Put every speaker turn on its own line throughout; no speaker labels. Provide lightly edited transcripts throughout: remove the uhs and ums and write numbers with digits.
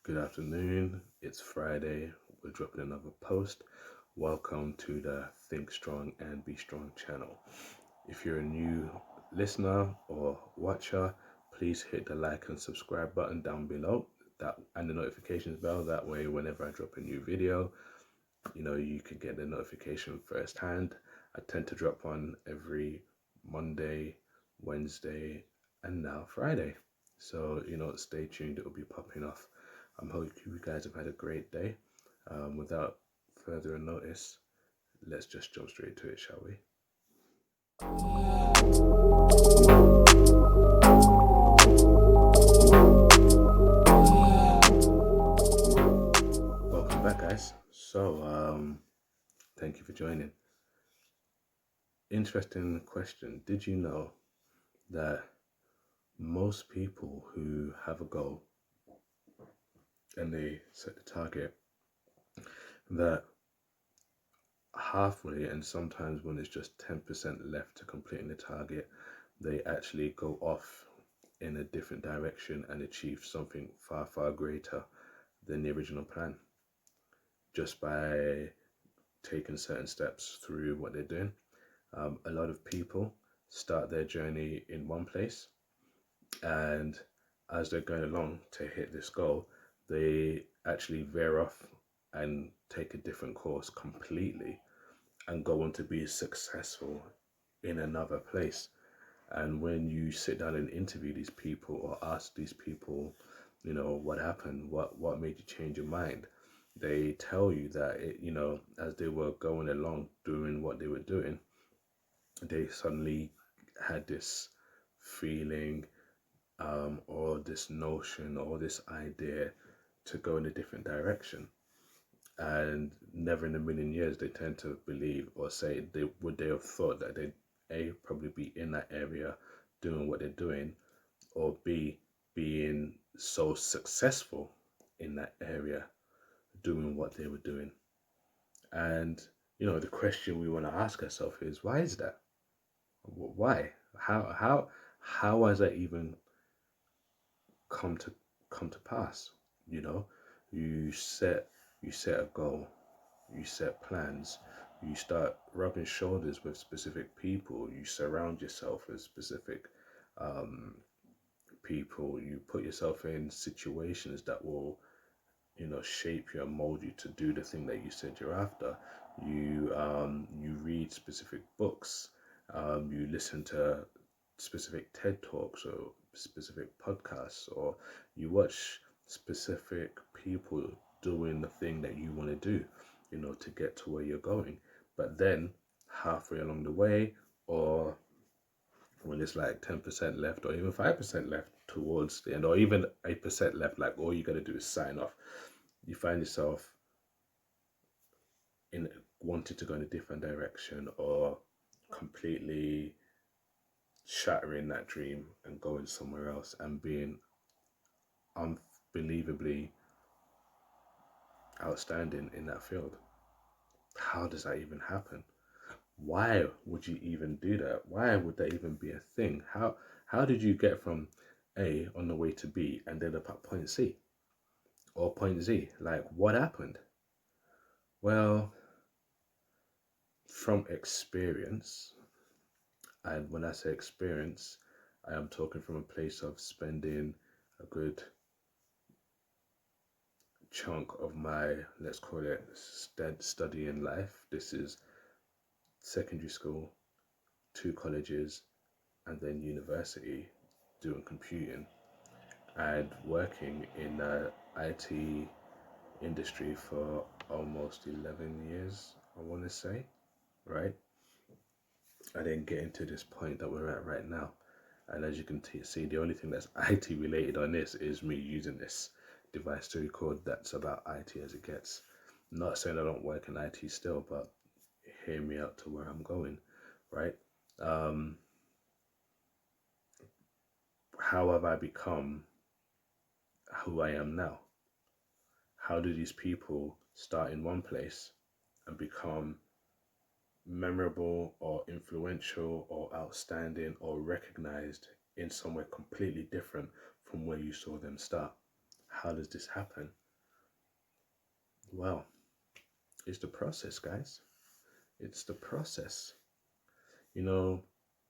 Good afternoon. It's Friday. We're dropping another post. Welcome to the Think Strong and Be Strong channel. If you're a new listener or watcher, please hit the like and subscribe button down below and the notifications bell. That way, whenever I drop a new video, you can get the notification firsthand. I tend to drop one every Monday, Wednesday, and now Friday. So, stay tuned. It will be popping off. I hope you guys have had a great day. Without further notice, let's just jump straight to it, shall we? Welcome back, guys. So, thank you for joining. Interesting question. Did you know that most people who have a goal and they set the target, that halfway and sometimes when it's just 10% left to completing the target, they actually go off in a different direction and achieve something far, far greater than the original plan just by taking certain steps through what they're doing. A lot of people start their journey in one place, and as they're going along to hit this goal, they actually veer off and take a different course completely and go on to be successful in another place. And when you sit down and interview these people or ask these people, what happened, what made you change your mind, they tell you that as they were going along doing what they were doing, they suddenly had this feeling, or this notion or this idea to go in a different direction. And never in a million years they tend to believe or say they have thought that they'd probably be in that area doing what they're doing, or B, being so successful in that area doing what they were doing. And the question we want to ask ourselves is, why is that? Why? How has that even come to pass? You know, you set a goal, you set plans, you start rubbing shoulders with specific people, you surround yourself with specific people, you put yourself in situations that will shape you and mold you to do the thing that you said you're after. You read specific books, you listen to specific TED talks or specific podcasts, or you watch specific people doing the thing that you want to do, to get to where you're going. But then halfway along the way, or when it's like 10% left, or even 5% left towards the end, or even 8% left, like all you got to do is sign off, you find yourself in wanting to go in a different direction, or completely shattering that dream and going somewhere else and being unbelievably outstanding in that field. How does that even happen? Why would you even do that? Why would that even be a thing? How did you get from A on the way to B and then up at point C or point Z? Like, what happened? Well, from experience, and when I say experience, I am talking from a place of spending a good chunk of my, let's call it, studying life. This is secondary school, 2 colleges, and then university, doing computing and working in the IT industry for almost 11 years, I want to say, right? I didn't get into this point that we're at right now. And as you can see, the only thing that's IT related on this is me using this device to record. That's about IT as it gets. Not saying I don't work in IT still, but hear me out to where I'm going, right? How have I become who I am now? How do these people start in one place and become memorable or influential or outstanding or recognized in somewhere completely different from where you saw them start? How does this happen? Well, it's the process, guys. It's the process. You know,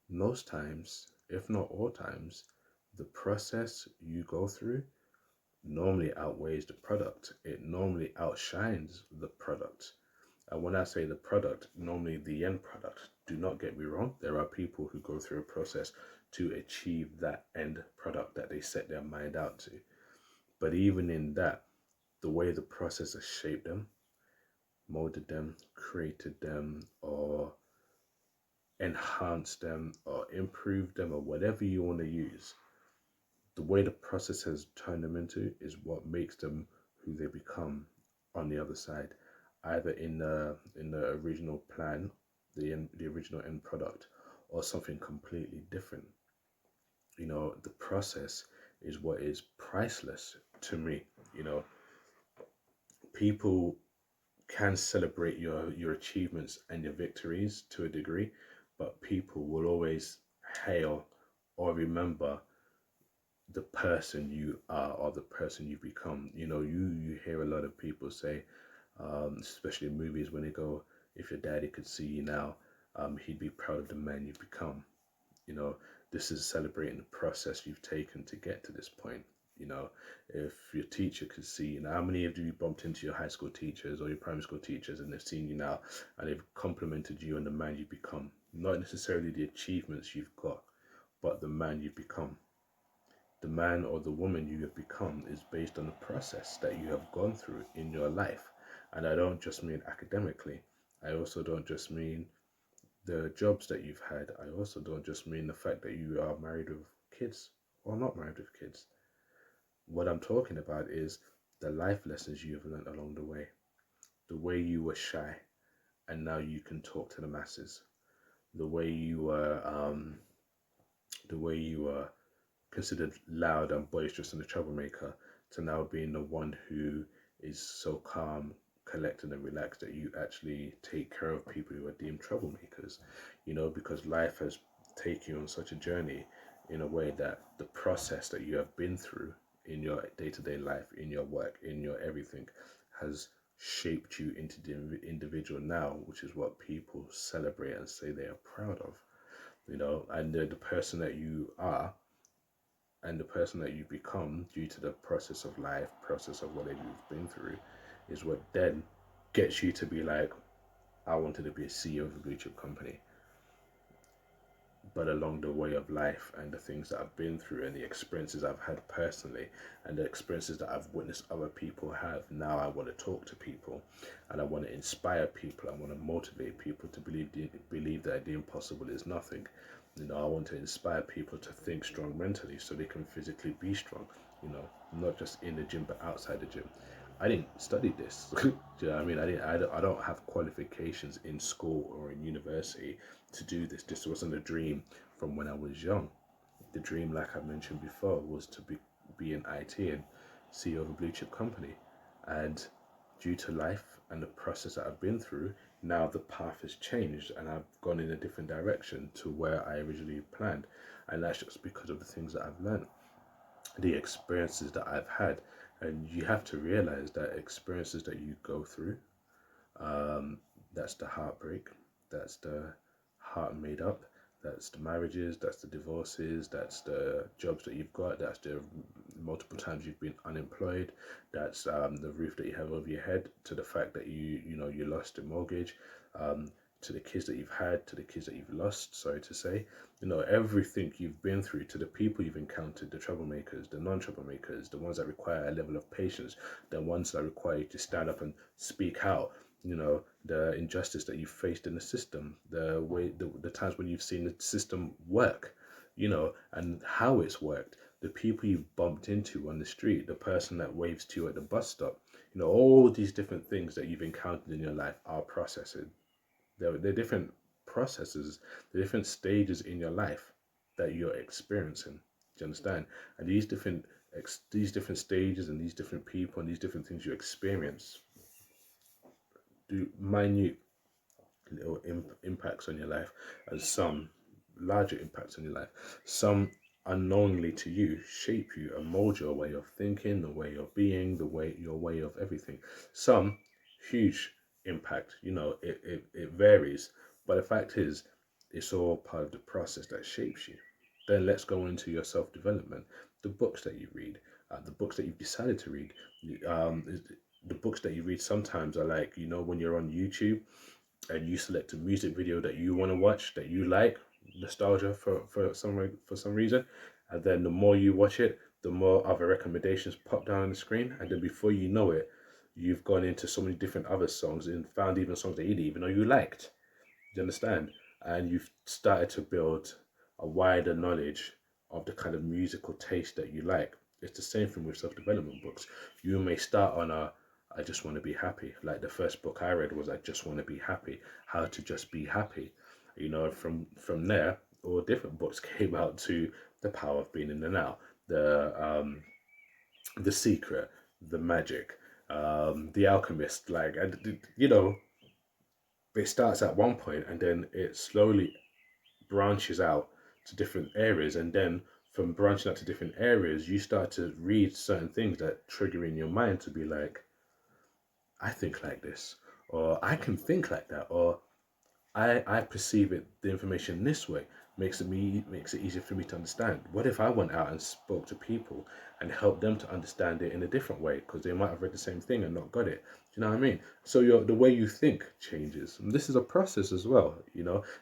most times, if not all times, the process you go through normally outweighs the product. It normally outshines the product. And when I say the product, normally the end product. Do not get me wrong, there are people who go through a process to achieve that end product that they set their mind out to. But even in that, the way the process has shaped them, molded them, created them, or enhanced them, or improved them, or whatever you want to use, the way the process has turned them into is what makes them who they become on the other side, either in the original plan, the original end product, or something completely different. The process is what is priceless to me. You know, people can celebrate your achievements and your victories to a degree, but people will always hail or remember the person you are or the person you become. You hear a lot of people say, especially in movies, when they go, if your daddy could see you now, he'd be proud of the man you've become. you know this is celebrating the process you've taken to get to this point. If your teacher could see, how many of you bumped into your high school teachers or your primary school teachers and they've seen you now and they've complimented you and the man you've become, not necessarily the achievements you've got, but the man you've become. The man or the woman you have become is based on the process that you have gone through in your life. And I don't just mean academically. I also don't just mean the jobs that you've had. I also don't just mean the fact that you are married with kids or not married with kids. What I'm talking about is the life lessons you've learned along the way. The way you were shy and now you can talk to the masses. The way you were, considered loud and boisterous and a troublemaker, to now being the one who is so calm, collected, and relaxed that you actually take care of people who are deemed troublemakers. Because life has taken you on such a journey in a way that the process that you have been through in your day-to-day life, in your work, in your everything, has shaped you into the individual now, which is what people celebrate and say they are proud of. And the person that you are and the person that you become due to the process of life, process of whatever you've been through, is what then gets you to be like, I wanted to be a CEO of a blue chip company. But along the way of life and the things that I've been through and the experiences I've had personally and the experiences that I've witnessed other people have, now I want to talk to people and I want to inspire people. I want to motivate people to believe that the impossible is nothing. I want to inspire people to think strong mentally so they can physically be strong, not just in the gym but outside the gym. I didn't study this. Do you know what I mean? I don't have qualifications in school or in university to do this. This wasn't a dream from when I was young. The dream, like I mentioned before, was to be in IT and CEO of a blue chip company. And due to life and the process that I've been through, now the path has changed and I've gone in a different direction to where I originally planned. And that's just because of the things that I've learned, the experiences that I've had. And you have to realize that experiences that you go through, um, that's the heartbreak, that's the heart made up, that's the marriages, that's the divorces, that's the jobs that you've got, that's the multiple times you've been unemployed, that's the roof that you have over your head, to the fact that you lost your mortgage, to the kids that you've had, to the kids that you've lost, sorry to say, everything you've been through, to the people you've encountered, the troublemakers, the non-troublemakers, the ones that require a level of patience, the ones that require you to stand up and speak out, the injustice that you faced in the system, the times when you've seen the system work, and how it's worked, the people you've bumped into on the street, the person that waves to you at the bus stop, all these different things that you've encountered in your life are processing. They're different processes, the different stages in your life that you're experiencing. Do you understand? And these different stages and these different people and these different things you experience do minute little impacts on your life, and some larger impacts on your life. Some unknowingly to you shape you and mold your way of thinking, the way of being, your way of everything. Some huge impact, it varies, but the fact is, it's all part of the process that shapes you. Then let's go into your self development, the books that you read, the books that you've decided to read. The books that you read sometimes are like, when you're on YouTube and you select a music video that you want to watch, that you like, nostalgia for some reason, and then the more you watch it, the more other recommendations pop down on the screen, and then before you know it, you've gone into so many different other songs and found even songs that you didn't even know you liked. You understand? And you've started to build a wider knowledge of the kind of musical taste that you like. It's the same thing with self-development books. You may start on I just want to be happy. Like the first book I read was I just want to be happy. How to just be happy. From there, all different books came out to the power of being in the now, the secret, the magic, the alchemist. Like, it starts at one point and then it slowly branches out to different areas, and then from branching out to different areas you start to read certain things that trigger in your mind to be like, I think like this, or I can think like that, or I perceive it, the information this way makes it easier for me to understand. What if I went out and spoke to people and helped them to understand it in a different way, because they might have read the same thing and not got it? Do you know what I mean? So the way you think changes, and this is a process as well.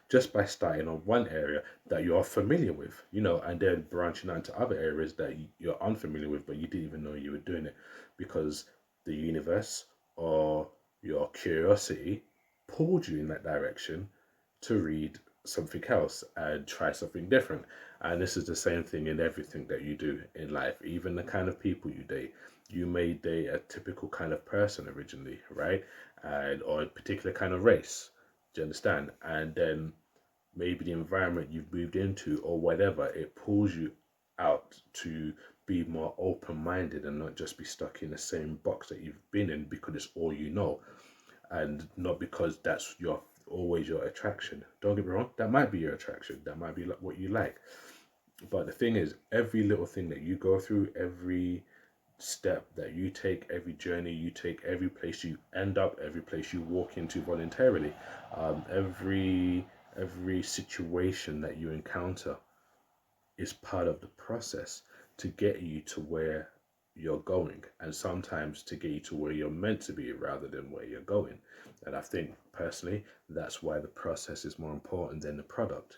Just by starting on one area that you're familiar with, and then branching out into other areas that you're unfamiliar with, but you didn't even know you were doing it, because the universe or your curiosity pulled you in that direction to read something else and try something different. And this is the same thing in everything that you do in life, even the kind of people you date. You may date a typical kind of person originally, right? And or a particular kind of race. Do you understand? And then maybe the environment you've moved into or whatever, it pulls you out to be more open minded and not just be stuck in the same box that you've been in because it's all you know, and not because that's always your attraction. Don't get me wrong, that might be your attraction, that might be what you like. But the thing is, every little thing that you go through, every step that you take, every journey you take, every place you end up, every place you walk into voluntarily, every situation that you encounter is part of the process to get you to where you're going, and sometimes to get you to where you're meant to be rather than where you're going. And I think personally that's why the process is more important than the product,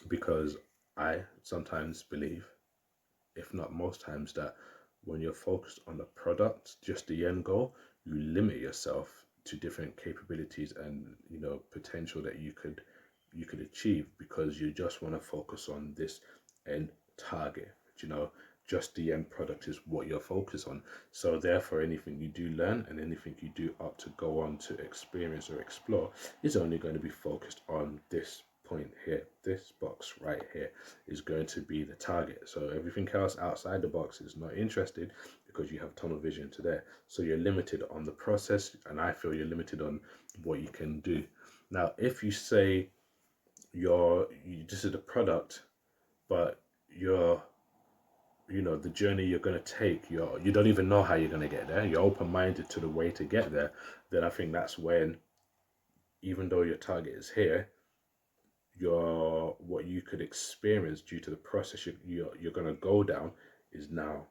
because I sometimes believe, if not most times, that when you're focused on the product, just the end goal, you limit yourself to different capabilities and potential that you could achieve, because you just want to focus on this end target. Just the end product is what you're focused on. So therefore, anything you do learn and anything you do up to go on to experience or explore is only going to be focused on this point here. This box right here is going to be the target. So everything else outside the box is not interested, because you have tunnel vision to there. So you're limited on the process, and I feel you're limited on what you can do. Now, if you say this is the product, but the journey you're going to take, you don't even know how you're going to get there, you're open-minded to the way to get there, then I think that's when, even though your target is here, what you could experience due to the process you're going to go down is now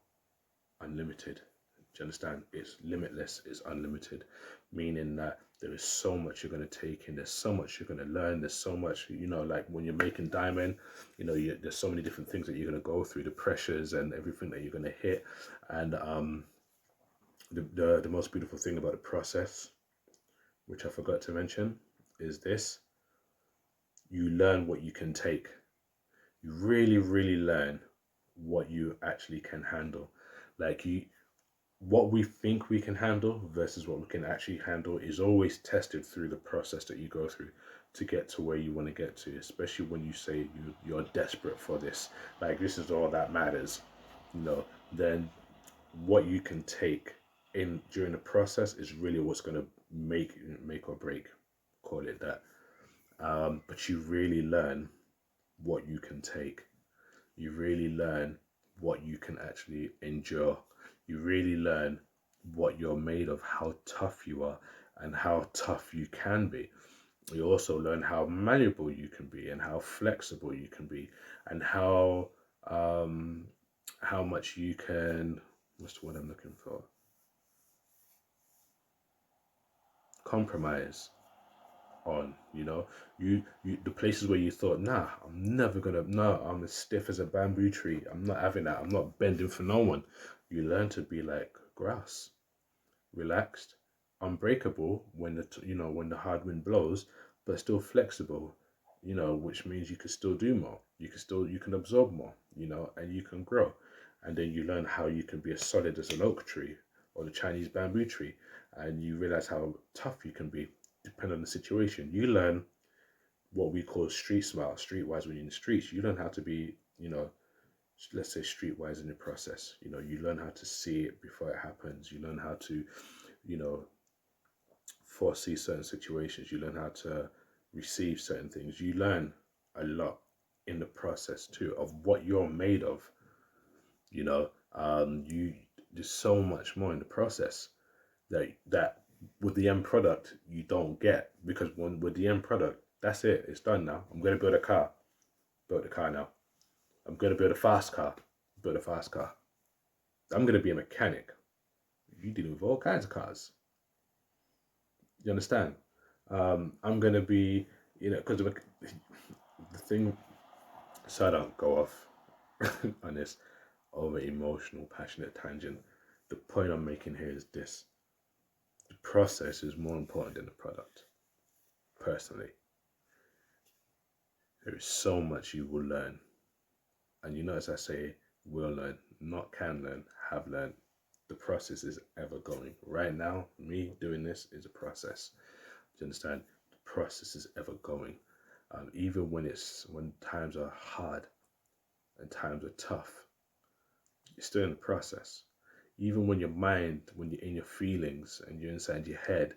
unlimited. Do you understand? It's limitless, it's unlimited, meaning that there is so much you're going to take in, there's so much you're going to learn, there's so much, like when you're making diamond, there's so many different things that you're going to go through, the pressures and everything that you're going to hit. And the most beautiful thing about the process, which I forgot to mention, is this: you learn what you can take. You really, really learn what you actually can handle. Like, what we think we can handle versus what we can actually handle is always tested through the process that you go through to get to where you want to get to, especially when you say you're desperate for this, like this is all that matters, then what you can take in during the process is really what's going to make or break, call it that. But you really learn what you can take. you really learn what you can actually endure. You really learn what you're made of, how tough you are, and how tough you can be. You also learn how malleable you can be, and how flexible you can be, and um, how much you can. What's the word I'm looking for? Compromise on. You the places where you thought, nah, I'm never gonna. No, I'm as stiff as a bamboo tree. I'm not having that. I'm not bending for no one. You learn to be like grass, relaxed, unbreakable when when the hard wind blows, but still flexible, which means you can still do more. You can absorb more, and you can grow. And then you learn how you can be as solid as an oak tree or the Chinese bamboo tree, and you realize how tough you can be depending on the situation. You learn what we call street smart, streetwise when you're in the streets. You learn how to be, let's say streetwise in the process. You learn how to see it before it happens. You learn how to, you know, foresee certain situations. You learn how to receive certain things. You learn a lot in the process too of what you're made of. You There's so much more in the process that with the end product you don't get, because when with the end product, that's it. It's done now. I'm going to build a car. Build a car now. I'm going to build a fast car. Build a fast car. I'm going to be a mechanic. You deal with all kinds of cars. You understand? I'm gonna be, because the thing, so I don't go off on this over emotional, passionate tangent. The point I'm making here is this: the process is more important than the product. Personally, there is so much you will learn, and as I say, will learn, not can learn, have learned. The process is ever going. Right now, me doing this is a process. Do you understand? The process is ever going. Even when times are hard and times are tough, you're still in the process. Even when your mind, when you're in your feelings and you're inside your head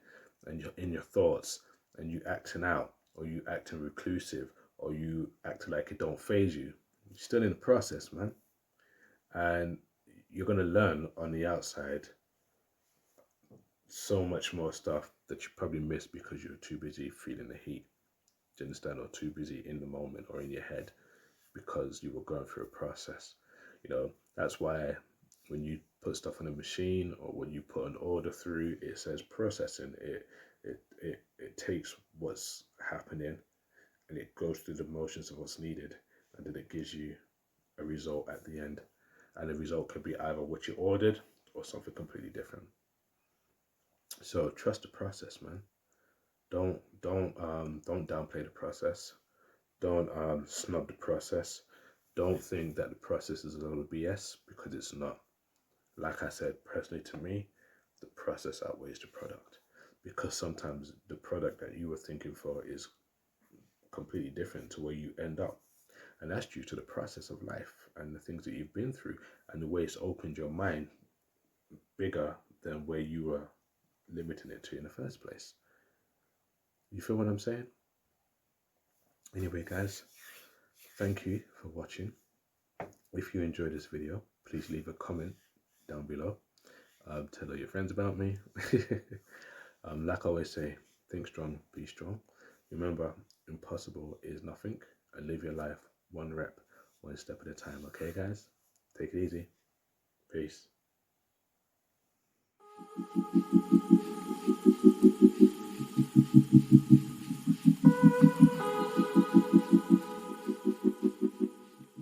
and you're in your thoughts and you acting out, or you acting reclusive, or you acting like it don't phase you, you're still in the process, man. And you're gonna learn on the outside so much more stuff that you probably missed because you're too busy feeling the heat. Do you understand? Or too busy in the moment or in your head because you were going through a process. That's why when you put stuff on a machine or when you put an order through, it says processing. It takes what's happening and it goes through the motions of what's needed, and then it gives you a result at the end. And the result could be either what you ordered or something completely different. So trust the process, man. Don't downplay the process. Don't snub the process. Don't think that the process is a little BS, because it's not. Like I said, personally to me, the process outweighs the product, because sometimes the product that you were thinking for is completely different to where you end up. And that's due to the process of life and the things that you've been through and the way it's opened your mind bigger than where you were limiting it to in the first place. You feel what I'm saying? Anyway, guys, thank you for watching. If you enjoyed this video, please leave a comment down below. Tell all your friends about me. Like I always say, think strong, be strong. Remember, impossible is nothing, and live your life one rep, one step at a time. Okay, guys? Take it easy. Peace.